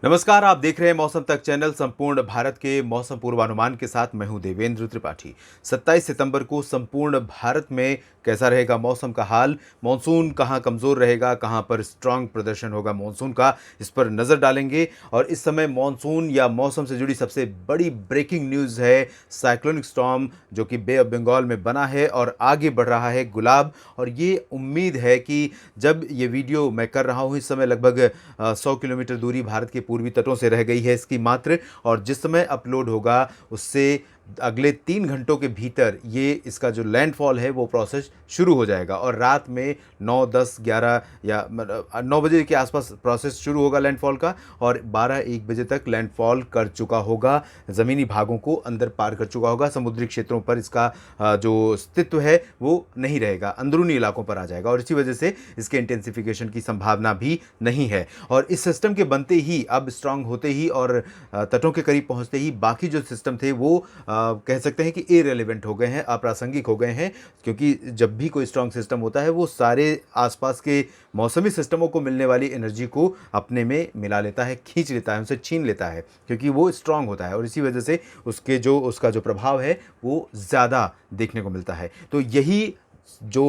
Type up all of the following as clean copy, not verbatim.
नमस्कार, आप देख रहे हैं मौसम तक चैनल। संपूर्ण भारत के मौसम पूर्वानुमान के साथ मैं हूं देवेंद्र त्रिपाठी। 27 सितंबर को संपूर्ण भारत में कैसा रहेगा मौसम का हाल, मानसून कहां कमज़ोर रहेगा, कहां पर स्ट्रांग प्रदर्शन होगा मानसून का, इस पर नज़र डालेंगे। और इस समय मानसून या मौसम से जुड़ी सबसे बड़ी ब्रेकिंग न्यूज़ है साइक्लोनिक स्टॉर्म जो कि बे ऑफ बंगाल में बना है और आगे बढ़ रहा है गुलाब। और ये उम्मीद है कि जब ये वीडियो मैं कर रहा हूँ इस समय लगभग 100 किलोमीटर दूरी भारत के पूर्वी तटों से रह गई है इसकी मात्र। और जिस समय अपलोड होगा उससे अगले 3 घंटों के भीतर ये इसका जो लैंडफॉल है वो प्रोसेस शुरू हो जाएगा। और रात में 9, 10, 11 या 9 बजे के आसपास प्रोसेस शुरू होगा लैंडफॉल का, और 12, 1 बजे तक लैंडफॉल कर चुका होगा, ज़मीनी भागों को अंदर पार कर चुका होगा। समुद्री क्षेत्रों पर इसका जो अस्तित्व है वो नहीं रहेगा, अंदरूनी इलाकों पर आ जाएगा। और इसी वजह से इसके इंटेंसिफिकेशन की संभावना भी नहीं है। और इस सिस्टम के बनते ही, अब स्ट्रांग होते ही और तटों के करीब पहुंचते ही बाकी जो सिस्टम थे वो कह सकते हैं कि इरेलेवेंट हो गए हैं, अप्रासंगिक हो गए हैं। क्योंकि जब भी कोई स्ट्रांग सिस्टम होता है वो सारे आसपास के मौसमी सिस्टमों को मिलने वाली एनर्जी को अपने में मिला लेता है, खींच लेता है, उनसे छीन लेता है, क्योंकि वो स्ट्रांग होता है। और इसी वजह से उसका जो प्रभाव है वो ज़्यादा देखने को मिलता है। तो यही जो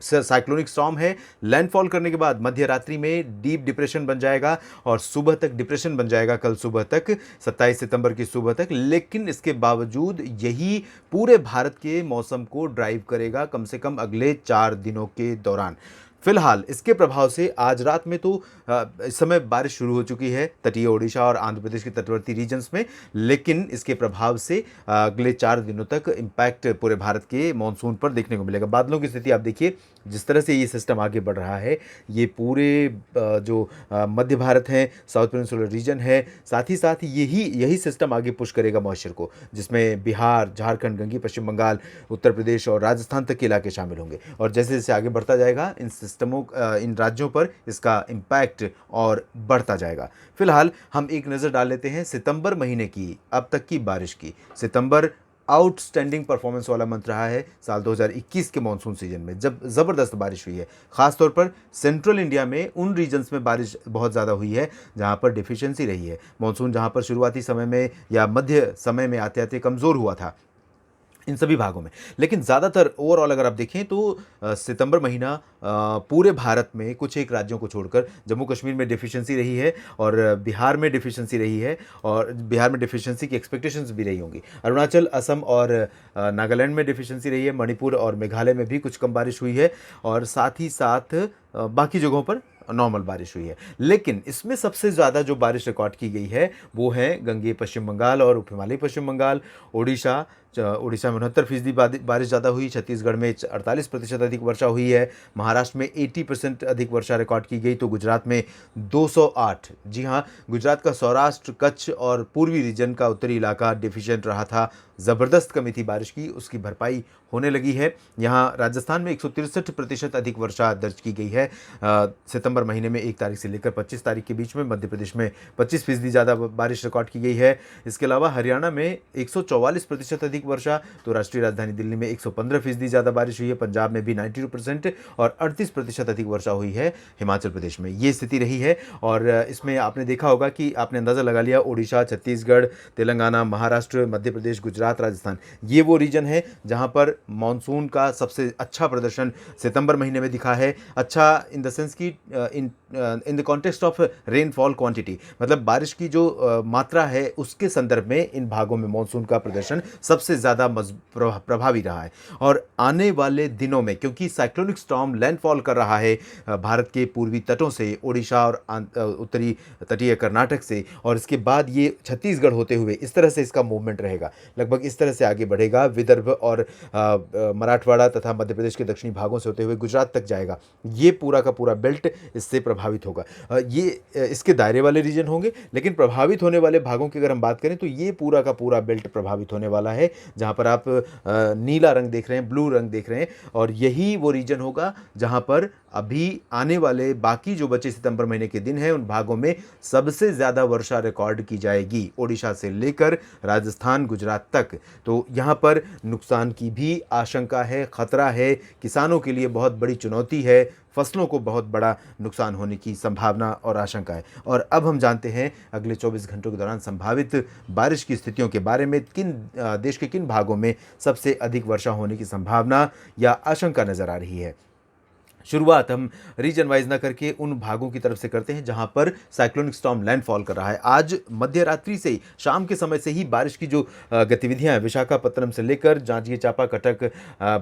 साइक्लोनिक स्टॉर्म है, लैंडफॉल करने के बाद मध्य रात्रि में डीप डिप्रेशन बन जाएगा और सुबह तक डिप्रेशन बन जाएगा, कल सुबह तक, 27 सितंबर की सुबह तक। लेकिन इसके बावजूद यही पूरे भारत के मौसम को ड्राइव करेगा कम से कम अगले 4 दिनों के दौरान। फिलहाल इसके प्रभाव से आज रात में तो इस समय बारिश शुरू हो चुकी है तटीय ओडिशा और आंध्र प्रदेश के तटवर्ती रीजन्स में। लेकिन इसके प्रभाव से अगले 4 दिनों तक इम्पैक्ट पूरे भारत के मानसून पर देखने को मिलेगा। बादलों की स्थिति आप देखिए, जिस तरह से ये सिस्टम आगे बढ़ रहा है, ये पूरे जो मध्य भारत है, साउथ पेनिनसुलर रीजन है, साथ ही साथ यही सिस्टम आगे पुश करेगा मॉइस्चर को, जिसमें बिहार, झारखंड, गंगी पश्चिम बंगाल, उत्तर प्रदेश और राजस्थान तक के इलाके शामिल होंगे। और जैसे जैसे आगे बढ़ता जाएगा इन राज्यों पर इसका इम्पैक्ट और बढ़ता जाएगा। फिलहाल हम एक नज़र डाल लेते हैं सितंबर महीने की अब तक की बारिश की। सितंबर आउटस्टैंडिंग परफॉर्मेंस वाला मंथ रहा है साल 2021 के मानसून सीजन में, जब ज़बरदस्त बारिश हुई है। ख़ासतौर पर सेंट्रल इंडिया में उन रीजन्स में बारिश बहुत ज़्यादा हुई है जहाँ पर डिफिशियंसी रही है। मानसून जहाँ पर शुरुआती समय में या मध्य समय में आते आते कमज़ोर हुआ था, इन सभी भागों में। लेकिन ज़्यादातर ओवरऑल अगर आप देखें तो सितंबर महीना पूरे भारत में कुछ एक राज्यों को छोड़कर जम्मू कश्मीर में डिफिशियंसी रही है और बिहार में डिफिशियंसी रही है, और बिहार में डिफिशियंसी की एक्सपेक्टेशंस भी रही होंगी। अरुणाचल, असम और नागालैंड में डिफिशियंसी रही है। मणिपुर और मेघालय में भी कुछ कम बारिश हुई है, और साथ ही साथ बाकी जगहों पर नॉर्मल बारिश हुई है। लेकिन इसमें सबसे ज़्यादा जो बारिश रिकॉर्ड की गई है वो है गंगे पश्चिम बंगाल और उप हिमालयी पश्चिम बंगाल। उड़ीसा उड़ीसा में 69% बारिश ज़्यादा हुई। छत्तीसगढ़ में 48% अधिक वर्षा हुई है। महाराष्ट्र में 80% अधिक वर्षा रिकॉर्ड की गई। तो गुजरात में 208, जी हाँ, गुजरात का सौराष्ट्र, कच्छ और पूर्वी रीजन का उत्तरी इलाका डिफिशियंट रहा था। ज़बरदस्त कमी थी बारिश की, उसकी भरपाई होने लगी है। यहाँ राजस्थान में 163% अधिक वर्षा दर्ज की गई है सितंबर महीने में 1 तारीख से लेकर 25 तारीख के बीच में। मध्य प्रदेश में 25% ज़्यादा बारिश रिकॉर्ड की गई है। इसके अलावा हरियाणा में 144% अधिक वर्षा, तो राष्ट्रीय राजधानी दिल्ली में 115% ज़्यादा बारिश हुई है। पंजाब में भी 92% और 38% अधिक वर्षा हुई है हिमाचल प्रदेश में। ये स्थिति रही है। और इसमें आपने देखा होगा कि आपने अंदाज़ा लगा लिया, ओडिशा, छत्तीसगढ़, तेलंगाना, महाराष्ट्र, मध्य प्रदेश, गुजरात, राजस्थान, ये वो रीजन है जहाँ पर मानसून का सबसे अच्छा प्रदर्शन सितंबर महीने में दिखा है। अच्छा इन द सेंस कि in the context of rainfall quantity, मतलब बारिश की जो मात्रा है उसके संदर्भ में इन भागों में मानसून का प्रदर्शन सबसे ज़्यादा प्रभावी रहा है। और आने वाले दिनों में, क्योंकि साइक्लोनिक स्टॉर्म लैंडफॉल कर रहा है भारत के पूर्वी तटों से, ओडिशा और उत्तरी तटीय कर्नाटक से, और इसके बाद ये छत्तीसगढ़ होते हुए इस तरह से इसका मूवमेंट रहेगा, लगभग इस तरह से आगे बढ़ेगा। विदर्भ और मराठवाड़ा तथा मध्य प्रदेश के दक्षिणी भागों से होते हुए गुजरात तक जाएगा। ये पूरा का पूरा बेल्ट इससे प्रभावित होगा। ये इसके दायरे वाले रीजन होंगे, लेकिन प्रभावित होने वाले भागों की अगर हम बात करें तो ये पूरा का पूरा बेल्ट प्रभावित होने वाला है, जहां पर आप नीला रंग देख रहे हैं, ब्लू रंग देख रहे हैं। और यही वो रीजन होगा जहां पर अभी आने वाले बाकी जो बचे सितंबर महीने के दिन हैं उन भागों में सबसे ज़्यादा वर्षा रिकॉर्ड की जाएगी, ओडिशा से लेकर राजस्थान, गुजरात तक। तो यहाँ पर नुकसान की भी आशंका है, खतरा है, किसानों के लिए बहुत बड़ी चुनौती है। फसलों को बहुत बड़ा नुकसान होने की संभावना और आशंका है। और अब हम जानते हैं अगले 24 घंटों के दौरान संभावित बारिश की स्थितियों के बारे में, देश के किन भागों में सबसे अधिक वर्षा होने की संभावना या आशंका नजर आ रही है। शुरुआत हम रीजन वाइज ना करके उन भागों की तरफ से करते हैं जहां पर साइक्लोनिक स्टॉर्म लैंडफॉल कर रहा है। आज मध्य रात्रि से ही, शाम के समय से ही बारिश की जो गतिविधियां हैं, विशाखापत्तनम से लेकर जांजगीर चांपा, कटक,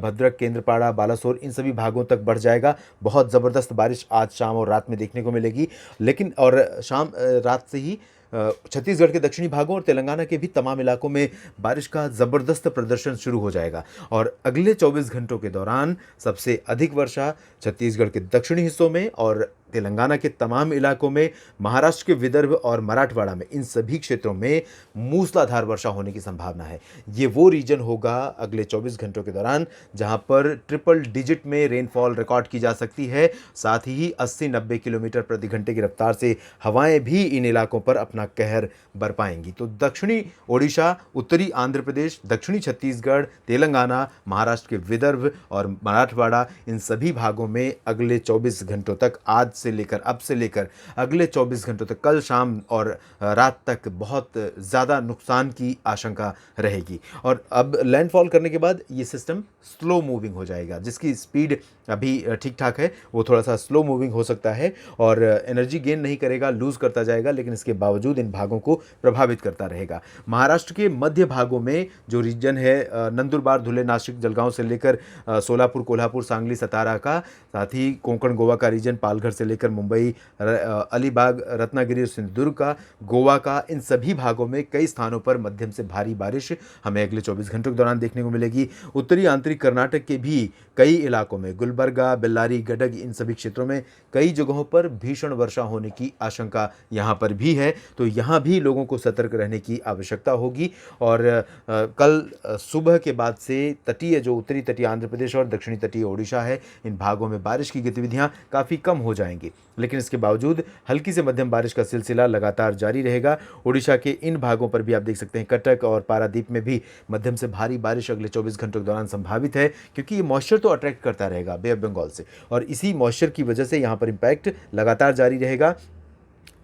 भद्रक, केंद्रपाड़ा, बालासोर, इन सभी भागों तक बढ़ जाएगा। बहुत ज़बरदस्त बारिश आज शाम और रात में देखने को मिलेगी। लेकिन और शाम रात से ही छत्तीसगढ़ के दक्षिणी भागों और तेलंगाना के भी तमाम इलाकों में बारिश का ज़बरदस्त प्रदर्शन शुरू हो जाएगा। और अगले 24 घंटों के दौरान सबसे अधिक वर्षा छत्तीसगढ़ के दक्षिणी हिस्सों में और तेलंगाना के तमाम इलाकों में, महाराष्ट्र के विदर्भ और मराठवाड़ा में, इन सभी क्षेत्रों में मूसलाधार वर्षा होने की संभावना है। ये वो रीजन होगा अगले 24 घंटों के दौरान जहां पर ट्रिपल डिजिट में रेनफॉल रिकॉर्ड की जा सकती है। साथ ही 80-90 किलोमीटर प्रति घंटे की रफ्तार से हवाएं भी इन इलाकों पर अपना कहर बरपाएंगी। तो दक्षिणी ओडिशा, उत्तरी आंध्र प्रदेश, दक्षिणी छत्तीसगढ़, तेलंगाना, महाराष्ट्र के विदर्भ और मराठवाड़ा, इन सभी भागों में अगले 24 घंटों तक, आज से लेकर, अब से लेकर अगले 24 घंटों तक, कल शाम और रात तक बहुत ज़्यादा नुकसान की आशंका रहेगी। और अब लैंडफॉल करने के बाद ये सिस्टम स्लो मूविंग हो जाएगा, जिसकी स्पीड अभी ठीक ठाक है, वो थोड़ा सा स्लो मूविंग हो सकता है और एनर्जी गेन नहीं करेगा, लूज़ करता जाएगा, लेकिन इसके बावजूद इन भागों को प्रभावित करता रहेगा। महाराष्ट्र के मध्य भागों में जो रीजन है, नंदुरबार, धुले, नासिक, जलगांव से लेकर सोलापुर, कोल्हापुर, सांगली, सतारा का, साथ ही कोंकण गोवा का रीजन, पालघर से लेकर मुंबई, अलीबाग, रत्नागिरी और सिंधुदुर्ग का, गोवा का, इन सभी भागों में कई स्थानों पर मध्यम से भारी बारिश हमें अगले 24 घंटों के दौरान देखने को मिलेगी। उत्तरी आंतरिक कर्नाटक के भी कई इलाकों में, गुलबर्गा, बेल्लारी, गडग, इन सभी क्षेत्रों में कई जगहों पर भीषण वर्षा होने की आशंका यहाँ पर भी है। तो यहाँ भी लोगों को सतर्क रहने की आवश्यकता होगी। और कल सुबह के बाद से तटीय, जो उत्तरी तटीय आंध्र प्रदेश और दक्षिणी तटीय ओडिशा है, इन भागों में बारिश की गतिविधियाँ काफ़ी कम हो जाएंगी। लेकिन इसके बावजूद हल्की से मध्यम बारिश का सिलसिला लगातार जारी रहेगा। ओडिशा के इन भागों पर भी आप देख सकते हैं, कटक और पारादीप में भी मध्यम से भारी बारिश अगले 24 घंटों के दौरान संभावित है, क्योंकि ये मॉइस्चर तो अट्रैक्ट करता रहेगा बे ऑफ बंगाल से, और इसी मॉइस्चर की वजह से यहाँ पर इम्पैक्ट लगातार जारी रहेगा।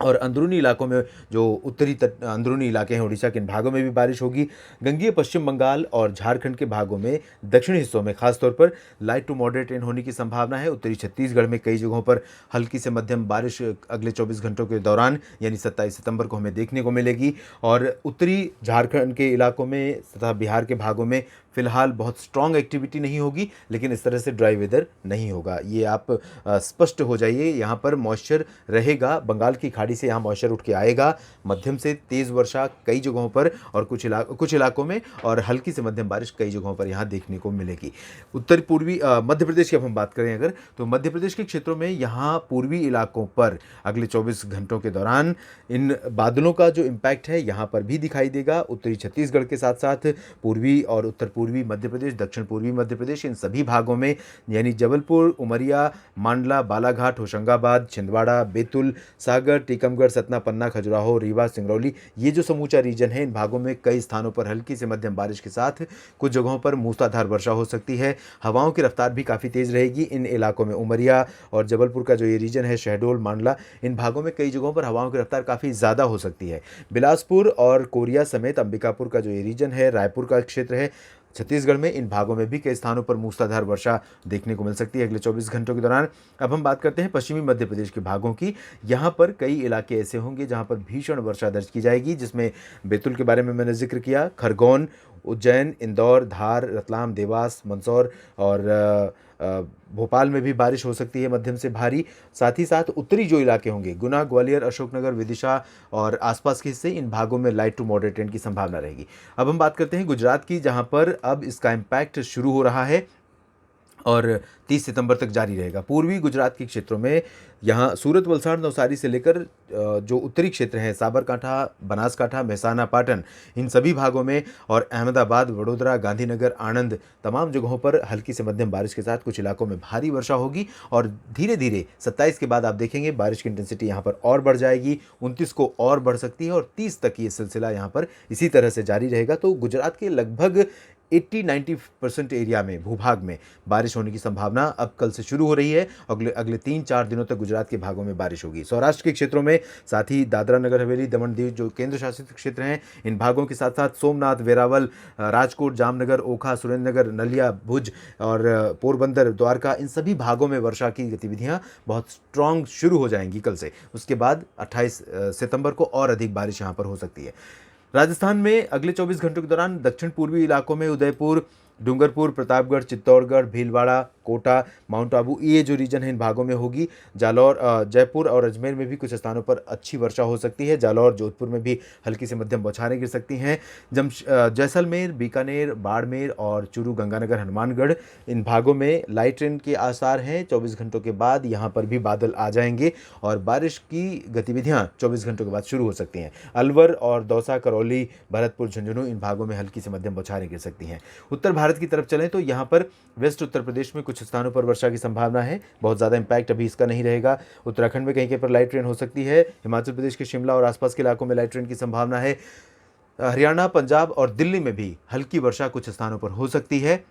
और अंदरूनी इलाकों में, जो उत्तरी अंदरूनी इलाके हैं उड़ीसा के, इन भागों में भी बारिश होगी। गंगीय पश्चिम बंगाल और झारखंड के भागों में, दक्षिणी हिस्सों में खासतौर पर लाइट टू मॉडरेट रेन होने की संभावना है। उत्तरी छत्तीसगढ़ में कई जगहों पर हल्की से मध्यम बारिश अगले 24 घंटों के दौरान, यानी 27 सितंबर को हमें देखने को मिलेगी। और उत्तरी झारखंड के इलाकों में तथा बिहार के भागों में फिलहाल बहुत स्ट्रॉन्ग एक्टिविटी नहीं होगी, लेकिन इस तरह से ड्राई वेदर नहीं होगा, ये आप स्पष्ट हो जाइए। यहाँ पर मॉइस्चर रहेगा, बंगाल की खाड़ी से यहाँ मॉइस्चर उठ के आएगा। मध्यम से तेज़ वर्षा कई जगहों पर और कुछ इलाकों में, और हल्की से मध्यम बारिश कई जगहों पर यहाँ देखने को मिलेगी। उत्तर पूर्वी मध्य प्रदेश की अब हम बात करें अगर, तो मध्य प्रदेश के क्षेत्रों में यहाँ पूर्वी इलाकों पर अगले 24 घंटों के दौरान इन बादलों का जो इम्पैक्ट है यहाँ पर भी दिखाई देगा। उत्तरी छत्तीसगढ़ के साथ साथ पूर्वी और उत्तर पूर्वी मध्य प्रदेश, दक्षिण पूर्वी मध्य प्रदेश, इन सभी भागों में, यानी जबलपुर, उमरिया, मांडला, बालाघाट, होशंगाबाद, छिंदवाड़ा, बैतूल, सागर, टीकमगढ़, सतना, पन्ना, खजुराहो, रीवा, सिंगरौली, ये जो समूचा रीजन है, इन भागों में कई स्थानों पर हल्की से मध्यम बारिश के साथ कुछ जगहों पर मूसलाधार वर्षा हो सकती है। हवाओं की रफ्तार भी काफ़ी तेज़ रहेगी इन इलाकों में। उमरिया और जबलपुर का जो ये रीजन है, शहडोल, मांडला, इन भागों में कई जगहों पर हवाओं की रफ्तार काफ़ी ज़्यादा हो सकती है। बिलासपुर और कोरिया समेत अंबिकापुर का जो ये रीजन है, रायपुर का क्षेत्र है छत्तीसगढ़ में, इन भागों में भी कई स्थानों पर मूसलाधार वर्षा देखने को मिल सकती है अगले 24 घंटों के दौरान। अब हम बात करते हैं पश्चिमी मध्य प्रदेश के भागों की। यहाँ पर कई इलाके ऐसे होंगे जहाँ पर भीषण वर्षा दर्ज की जाएगी, जिसमें बैतूल के बारे में मैंने जिक्र किया, खरगोन, उज्जैन, इंदौर, धार, रतलाम, देवास, मंदसौर और भोपाल में भी बारिश हो सकती है मध्यम से भारी। साथ ही साथ उत्तरी जो इलाके होंगे, गुना, ग्वालियर, अशोकनगर, विदिशा और आसपास के हिस्से, इन भागों में लाइट टू मॉडरेट रेन की संभावना रहेगी। अब हम बात करते हैं गुजरात की, जहां पर अब इसका इम्पैक्ट शुरू हो रहा है और 30 सितंबर तक जारी रहेगा। पूर्वी गुजरात के क्षेत्रों में, यहाँ सूरत, वलसाड़, नवसारी से लेकर जो उत्तरी क्षेत्र हैं, साबरकांठा, बनासकांठा, मेहसाना, पाटन, इन सभी भागों में, और अहमदाबाद, वडोदरा, गांधीनगर, आणंद, तमाम जगहों पर हल्की से मध्यम बारिश के साथ कुछ इलाकों में भारी वर्षा होगी। और धीरे धीरे 27 के बाद आप देखेंगे बारिश की इंटेंसिटी यहाँ पर और बढ़ जाएगी, 29 को और बढ़ सकती है और 30 तक ये सिलसिला यहाँ पर इसी तरह से जारी रहेगा। तो गुजरात के लगभग 80-90% एरिया में, भूभाग में बारिश होने की संभावना अब कल से शुरू हो रही है। अगले अगले 3-4 दिनों तक गुजरात के भागों में बारिश होगी। सौराष्ट्र के क्षेत्रों में, साथ ही दादरा नगर हवेली, दमन दीव जो केंद्र शासित क्षेत्र हैं, इन भागों के साथ साथ सोमनाथ, वेरावल, राजकोट, जामनगर, ओखा, सुरेंद्रनगर, नलिया, भुज और पोरबंदर, द्वारका, इन सभी भागों में वर्षा की गतिविधियां बहुत स्ट्रांग शुरू हो जाएंगी कल से। उसके बाद 28 सितंबर को और अधिक बारिश यहां पर हो सकती है। राजस्थान में अगले 24 घंटों के दौरान दक्षिण पूर्वी इलाकों में उदयपुर, डूंगरपुर, प्रतापगढ़, चित्तौड़गढ़, भीलवाड़ा, कोटा, माउंट आबू, ये जो रीजन है इन भागों में होगी। जालौर, जयपुर और अजमेर में भी कुछ स्थानों पर अच्छी वर्षा हो सकती है। जालौर, जोधपुर में भी हल्की से मध्यम बौछारें गिर सकती हैं। जैसलमेर, बीकानेर, बाड़मेर और चूरू, गंगानगर, हनुमानगढ़, इन भागों में लाइट रेन के आसार हैं। 24 घंटों के बाद यहाँ पर भी बादल आ जाएंगे और बारिश की गतिविधियाँ 24 घंटों के बाद शुरू हो सकती हैं। अलवर और दौसा, करौली, भरतपुर, झुंझुनू, इन भागों में हल्की से मध्यम बौछारें गिर सकती हैं। उत्तर भारत की तरफ चलें तो यहाँ पर वेस्ट उत्तर प्रदेश में कुछ स्थानों पर वर्षा की संभावना है। बहुत ज़्यादा इंपैक्ट अभी इसका नहीं रहेगा। उत्तराखंड में कहीं कहीं पर लाइट रेन हो सकती है। हिमाचल प्रदेश के शिमला और आसपास के इलाकों में लाइट रेन की संभावना है। हरियाणा, पंजाब और दिल्ली में भी हल्की वर्षा कुछ स्थानों पर हो सकती है।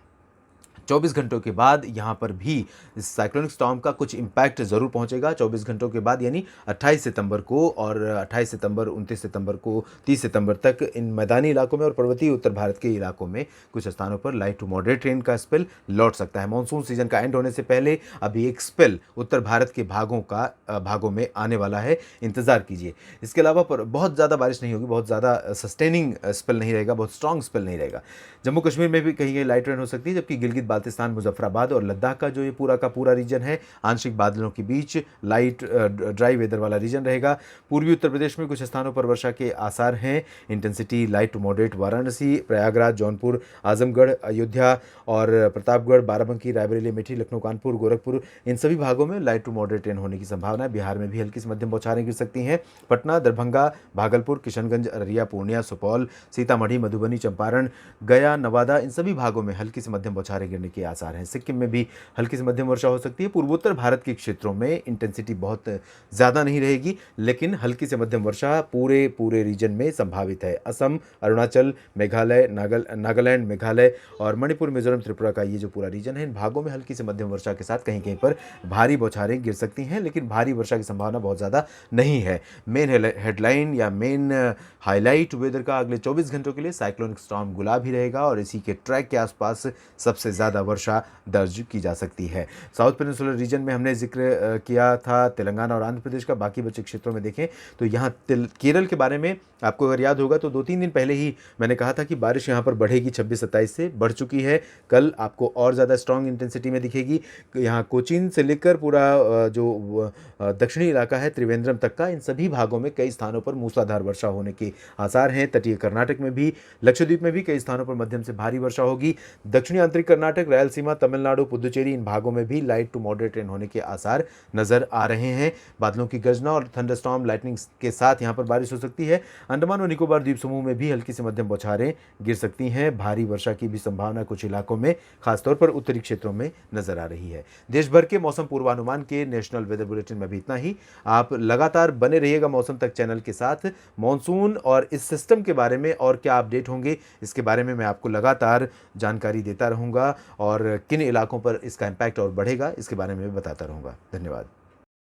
24 घंटों के बाद यहाँ पर भी इस साइक्लोनिक स्टॉर्म का कुछ इम्पैक्ट ज़रूर पहुँचेगा। 24 घंटों के बाद यानी 28 सितंबर को, और 28 सितंबर, 29 सितंबर को, 30 सितंबर तक इन मैदानी इलाकों में और पर्वतीय उत्तर भारत के इलाकों में कुछ स्थानों पर लाइट टू मॉडरेट रेन का स्पेल लौट सकता है। मानसून सीजन का एंड होने से पहले अभी एक स्पेल उत्तर भारत के भागों में आने वाला है, इंतज़ार कीजिए। इसके अलावा पर बहुत ज़्यादा बारिश नहीं होगी, बहुत ज़्यादा सस्टेनिंग स्पेल नहीं रहेगा, बहुत स्ट्रॉन्ग स्पेल नहीं रहेगा। जम्मू कश्मीर में भी कहीं कहीं लाइट रेन हो सकती है, जबकि गिलगित बाल्टिस्तान, मुजफ्फराबाद और लद्दाख का जो ये पूरा का पूरा रीजन है, आंशिक बादलों के बीच लाइट ड्राई वेदर वाला रीजन रहेगा। पूर्वी उत्तर प्रदेश में कुछ स्थानों पर वर्षा के आसार हैं। Intensity light to moderate Varanasi, Prayagraj, Jaunpur, Azamgarh, Ayodhya और प्रतापगढ़, बाराबंकी, रायबरेली, अमेठी, लखनऊ, कानपुर, गोरखपुर, इन सभी भागों में लाइट टू मॉडरेट रेन होने की संभावना है। बिहार में भी हल्की से मध्यम बौछारें गिर सकती हैं। पटना, दरभंगा, भागलपुर, किशनगंज, अररिया, पूर्णिया, सुपौल, सीतामढ़ी, मधुबनी, चंपारण, गया, नवादा, इन सभी भागों में हल्की से मध्यम बौछारें गिरने के आसार हैं। सिक्किम में भी हल्की से मध्यम वर्षा हो सकती है। पूर्वोत्तर भारत के क्षेत्रों में इंटेंसिटी बहुत ज़्यादा नहीं रहेगी, लेकिन हल्की से मध्यम वर्षा पूरे रीजन में संभावित है। असम, अरुणाचल, मेघालय, नागालैंड, मेघालय और मणिपुर, मिजोरम, त्रिपुरा का ये जो पूरा रीजन है, इन भागों में हल्की से मध्यम वर्षा के साथ कहीं कहीं पर भारी बौछारें गिर सकती हैं, लेकिन भारी वर्षा की संभावना बहुत ज़्यादा नहीं है। मेन हेडलाइन या मेन हाईलाइट वेदर का अगले 24 घंटों के लिए साइक्लोनिक स्टॉर्म गुलाब ही रहेगा और इसी के ट्रैक के आसपास सबसे ज़्यादा वर्षा दर्ज की जा सकती है। साउथ पेनिनसुलर रीजन में हमने जिक्र किया था तेलंगाना और आंध्र प्रदेश का। बाकी बचे क्षेत्रों में देखें तो यहाँ केरल के बारे में आपको अगर याद होगा तो 2-3 दिन पहले ही मैंने कहा था कि बारिश यहाँ पर बढ़ेगी, 26-27 से बढ़ चुकी है। कल आपको और ज़्यादा स्ट्रॉन्ग इंटेंसिटी में दिखेगी। यहाँ कोचीन से लेकर पूरा जो दक्षिणी इलाका है त्रिवेंद्रम तक का, इन सभी भागों में कई स्थानों पर मूसलाधार वर्षा होने के आसार हैं। तटीय कर्नाटक में भी, लक्षद्वीप में भी कई स्थानों पर मध्यम से भारी वर्षा होगी। दक्षिणी आंतरिक कर्नाटक, रायलसीमा, तमिलनाडु, पुदुचेरी, इन भागों में भी लाइट टू मॉडरेट रेन होने के आसार नजर आ रहे हैं। बादलों की गर्जना और थंडरस्टॉर्म लाइटनिंग के साथ यहाँ पर बारिश हो सकती है। अंडमान और निकोबार द्वीप समूह में भी हल्की से मध्यम बौछारें गिर सकती हैं। भारी वर्षा की भी संभावना कुछ इलाकों में, खासतौर पर उत्तरी क्षेत्रों में नजर आ रही है। देश भर के मौसम पूर्वानुमान के नेशनल वेदर बुलेटिन में भी इतना ही। आप लगातार बने रहिएगा मौसम तक चैनल के साथ। मॉनसून और इस सिस्टम के बारे में और क्या अपडेट होंगे, इसके बारे में मैं आपको लगातार जानकारी देता रहूँगा और किन इलाकों पर इसका इम्पैक्ट और बढ़ेगा, इसके बारे में भी बताता रहूँगा। धन्यवाद।